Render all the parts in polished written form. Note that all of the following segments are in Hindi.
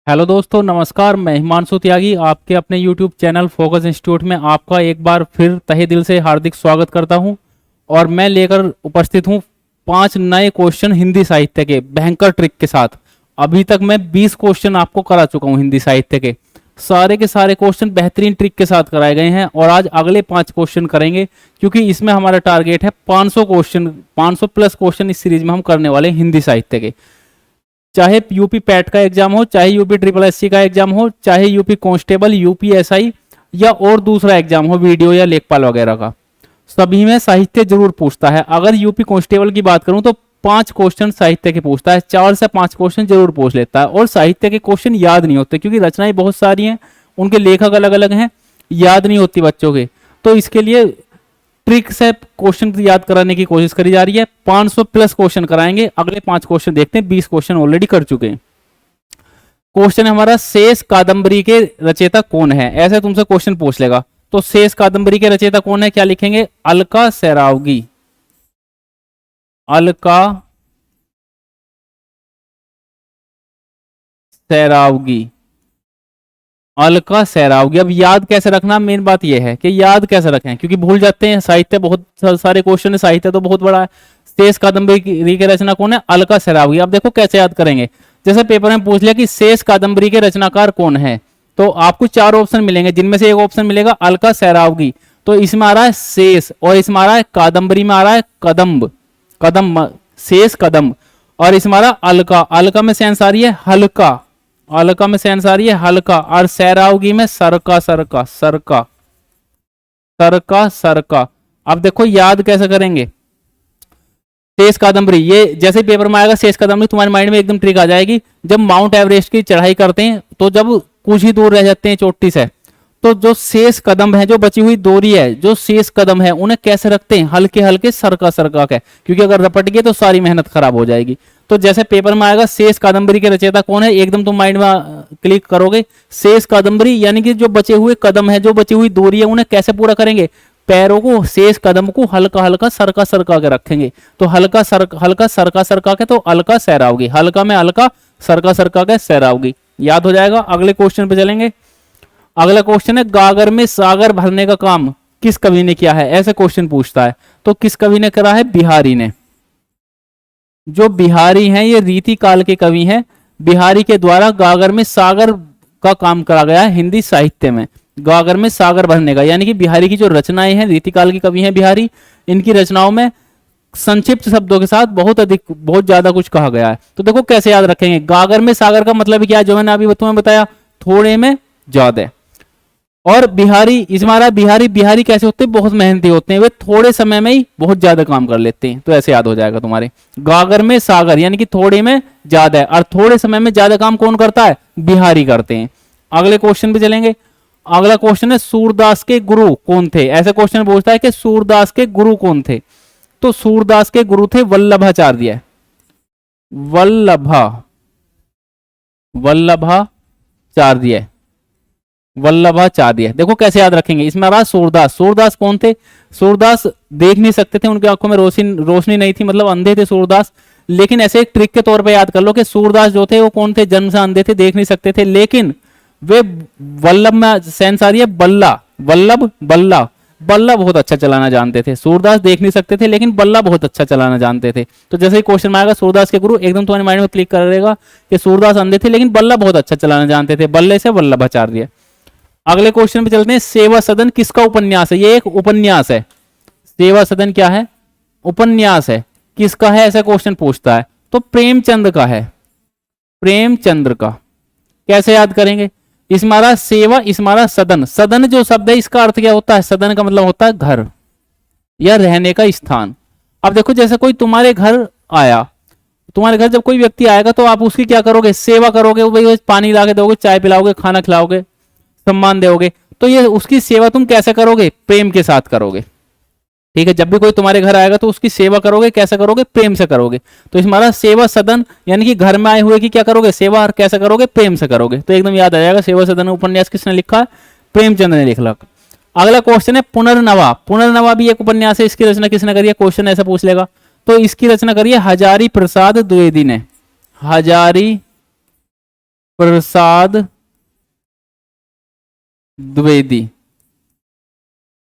हेलो दोस्तों, नमस्कार। मैं हिमांशु त्यागी आपके अपने यूट्यूब चैनल फोकस इंस्टीट्यूट में आपका एक बार फिर तहे दिल से हार्दिक स्वागत करता हूं। और मैं लेकर उपस्थित हूं 5 नए क्वेश्चन हिंदी साहित्य के भयंकर ट्रिक के साथ। अभी तक मैं 20 क्वेश्चन आपको करा चुका हूं हिंदी साहित्य के सारे क्वेश्चन बेहतरीन ट्रिक के साथ कराए गए हैं और आज अगले 5 क्वेश्चन करेंगे, क्योंकि इसमें हमारा टारगेट है 500 क्वेश्चन, 500 प्लस क्वेश्चन इस सीरीज में हम करने वाले हैं हिंदी साहित्य के। चाहे यूपी पैट का एग्जाम हो, चाहे यूपी ट्रिपल एससी का एग्जाम हो, चाहे यूपी कांस्टेबल, यूपी एसआई या और दूसरा एग्जाम हो, वीडियो या लेखपाल वगैरह का, सभी में साहित्य जरूर पूछता है। अगर यूपी कांस्टेबल की बात करूं तो 5 क्वेश्चन साहित्य के पूछता है, 4 से 5 क्वेश्चन जरूर पूछ लेता है। और साहित्य के क्वेश्चन याद नहीं होते क्योंकि रचनाएं बहुत सारी हैं, उनके लेखक अलग अलग हैं, याद नहीं होती बच्चों के। तो इसके लिए ट्रिक से क्वेश्चन याद कराने की कोशिश करी जा रही है। 500 प्लस क्वेश्चन कराएंगे। अगले 5 क्वेश्चन देखते हैं, 20 क्वेश्चन ऑलरेडी कर चुके हैं। क्वेश्चन है हमारा, शेष कादंबरी के रचयिता कौन है? ऐसे तुमसे क्वेश्चन पूछ लेगा तो शेष कादंबरी के रचयिता कौन है, क्या लिखेंगे? अलका सैरावगी। अलका सैरावगी, अलका सैरावगी। अब याद कैसे रखना, मेन बात यह है कि याद कैसे रखें, क्योंकि भूल जाते हैं। साहित्य बहुत सारे क्वेश्चन है, साहित्य तो बहुत बड़ा है। शेष कादंबरी के रचना कौन है? अलका सैरावगी। अब देखो कैसे याद करेंगे। जैसे पेपर में पूछ लिया कि शेष कादंबरी के रचनाकार कौन है, तो आपको 4 ऑप्शन मिलेंगे, जिनमें से एक ऑप्शन मिलेगा अलका सैरावगी। तो इसमें आ रहा है शेष और इसमें आ रहा है कादंबरी में आ रहा है कदम्ब, कदम, शेष कदम। और इसमें आ रहा अलका, अलका में सेंस आ रही है हल्का, अलका में सेंस आ रही है हल्का। और सैरावगी में सरका, सरका, सरका, सरका, सरका। अब देखो याद कैसे करेंगे। शेष कादंबरी, ये जैसे पेपर में आएगा शेष कादंबरी, तुम्हारे माइंड में एकदम ट्रिक आ जाएगी। जब माउंट एवरेस्ट की चढ़ाई करते हैं तो जब कुछ ही दूर रह जाते हैं चोटी से, तो जो शेष कदम है, जो बची हुई दूरी है, जो शेष कदम है, उन्हें कैसे रखते हैं? हल्के हल्के, सरका सरका के, क्योंकि अगर रपट गए तो सारी मेहनत खराब हो जाएगी। तो जैसे पेपर में आएगा शेष कादंबरी के रचयिता कौन है, एकदम तुम माइंड में क्लिक करोगे शेष कादंबरी, यानी कि जो बचे हुए कदम है, जो बची हुई दूरी है, उन्हें कैसे पूरा करेंगे? पैरों को, शेष कदम को हल्का हल्का सरका सरका के रखेंगे। तो हल्का सरका सरका के, तो अलका सैरावगी, हल्का में अलका, सरका सरका के सैरावगी। याद हो जाएगा। अगले क्वेश्चन पे चलेंगे। अगला क्वेश्चन है, गागर में सागर भरने का काम किस कवि ने किया है? ऐसे क्वेश्चन पूछता है। तो किस कवि ने करा है? बिहारी ने। जो बिहारी हैं ये रीति काल के कवि हैं। बिहारी के द्वारा गागर में सागर का काम करा गया है हिंदी साहित्य में, गागर में सागर भरने का। यानी कि बिहारी की जो रचनाएं हैं, रीति काल के कवि हैं बिहारी, इनकी रचनाओं में संक्षिप्त शब्दों के साथ बहुत अधिक, बहुत ज्यादा कुछ कहा गया है। तो देखो कैसे याद रखेंगे। गागर में सागर का मतलब क्या है, जो मैंने अभी तुम्हें बताया, थोड़े में ज्यादा। और बिहारी, इसमें आ रहा है बिहारी, बिहारी कैसे होते हैं? बहुत मेहनती होते हैं, वे थोड़े समय में ही बहुत ज्यादा काम कर लेते हैं। तो ऐसे याद हो जाएगा तुम्हारे। गागर में सागर यानी कि थोड़े में ज्यादा है, और थोड़े समय में ज्यादा काम कौन करता है? बिहारी करते हैं। अगले क्वेश्चन पे चलेंगे। अगला क्वेश्चन है, सूरदास के गुरु कौन थे? ऐसे क्वेश्चन पूछता है कि सूरदास के गुरु कौन थे? तो सूरदास के गुरु थे वल्लभाचार्य, वल्लभा, वल्लभाचार्य, वल्लभाचार्य। देखो कैसे याद रखेंगे। इसमें आ रहा सूरदास, सूरदास कौन थे? सूरदास देख नहीं सकते थे, उनकी आंखों में रोशनी नहीं थी, मतलब अंधे थे सूरदास। लेकिन ऐसे एक ट्रिक के तौर पे याद कर लो कि सूरदास जो थे वो कौन थे? जन्म से अंधे थे, देख नहीं सकते थे, लेकिन वे वल्लभ में सेंस आ रही है बल्ला, वल्लभ, बल्ला, बल्ला बहुत अच्छा चलाना जानते थे। सूरदास देख नहीं सकते थे लेकिन बल्ला बहुत अच्छा चलाना जानते थे। तो जैसे ही क्वेश्चन में आएगा सूरदास के गुरु, एकदम तुम्हारे माइंड में क्लिक करेगा कि सूरदास अंधे थे लेकिन बल्ला बहुत अच्छा चलाना जानते थे, बल्ले से वल्लभाचार्य। अगले क्वेश्चन पे चलते हैं। सेवा सदन किसका उपन्यास है? ये एक उपन्यास है। सेवा सदन क्या है? उपन्यास है। किसका है ऐसा क्वेश्चन पूछता है? तो प्रेमचंद का है, प्रेमचंद्र का। कैसे याद करेंगे? इसमारा सेवा, इसमारा सदन। सदन जो शब्द है इसका अर्थ क्या होता है? सदन का मतलब होता है घर या रहने का स्थान। अब देखो जैसे कोई तुम्हारे घर आया, तुम्हारे घर जब कोई व्यक्ति आएगा तो आप उसकी क्या करोगे? सेवा करोगे। भाई पानी ला के दोगे, चाय पिलाओगे, खाना खिलाओगे, सम्मान दोगे। तो ये उसकी सेवा तुम कैसे करोगे? प्रेम के साथ करोगे। ठीक है, जब भी कोई तुम्हारे घर आएगा तो उसकी सेवा करोगे, कैसे करोगे? प्रेम से करोगे। तो इसमें सेवा सदन यानी कि घर में आए हुए की क्या करोगे? सेवा। और कैसे करोगे? प्रेम से करोगे। तो एकदम याद आ जाएगा। सेवा सदन उपन्यास किसने लिखा है? प्रेमचंद ने लिखा। अगला क्वेश्चन है, पुनर्नवा। पुनर्नवा भी एक उपन्यास है, इसकी रचना किसने करी है? क्वेश्चन ऐसा पूछ लेगा। तो इसकी रचना करी है हजारी प्रसाद द्विवेदी ने, हजारी प्रसाद द्विवेदी,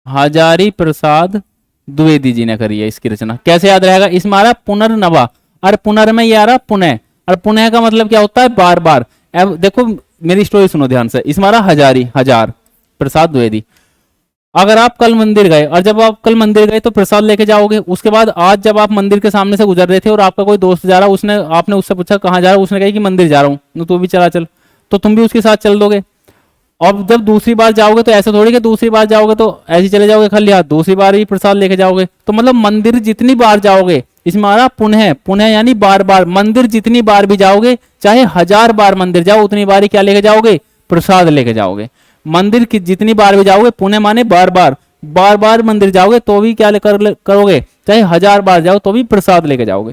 हजारी प्रसाद द्विवेदी जी ने करी है इसकी रचना। कैसे याद रहेगा? इसमें आ रहा पुनर्नवा, और पुनर् में ये आ रहा पुनः, और पुनः का मतलब क्या होता है? बार बार। अब देखो मेरी स्टोरी सुनो ध्यान से। इसमें आ रहा हजारी, हजार, प्रसाद द्विवेदी। अगर आप कल मंदिर गए, और जब आप कल मंदिर गए तो प्रसाद लेके जाओगे, उसके बाद आज जब आप मंदिर के सामने से गुजर रहे थे और आपका कोई दोस्त जा रहा, उसने आपने उससे पूछा कहाँ जा रहा है, उसने कहा कि मंदिर जा रहा हूँ, तो भी चला चल, तो तुम भी उसके साथ चल दोगे। और जब दूसरी बार जाओगे तो ऐसे थोड़ी कि दूसरी बार जाओगे तो ऐसे चले जाओगे खाली हाथ, दूसरी बार ही प्रसाद लेके जाओगे। तो मतलब मंदिर जितनी बार जाओगे, इसमें आ रहा पुनः, पुनः यानी बार बार, मंदिर जितनी बार भी जाओगे, चाहे 1000 बार मंदिर जाओ, उतनी बार ही क्या लेके जाओगे? प्रसाद लेके जाओगे। मंदिर की जितनी बार भी जाओगे, पुनः माने बार बार, बार बार मंदिर जाओगे तो भी क्या करोगे? चाहे 1000 बार जाओ तो भी प्रसाद लेके जाओगे।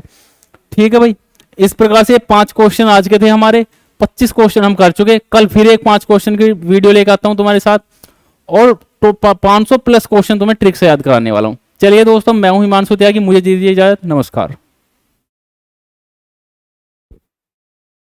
ठीक है भाई, इस प्रकार से 5 क्वेश्चन आज के थे हमारे। 25 क्वेश्चन हम कर चुके। कल फिर एक 5 क्वेश्चन की वीडियो लेकर आता हूं तुम्हारे साथ, और तो 500 प्लस क्वेश्चन तुम्हें ट्रिक से याद कराने वाला हूं। चलिए दोस्तों, मैं हूं हिमांशु त्यागी, मुझे दीजिए इजाजत, नमस्कार।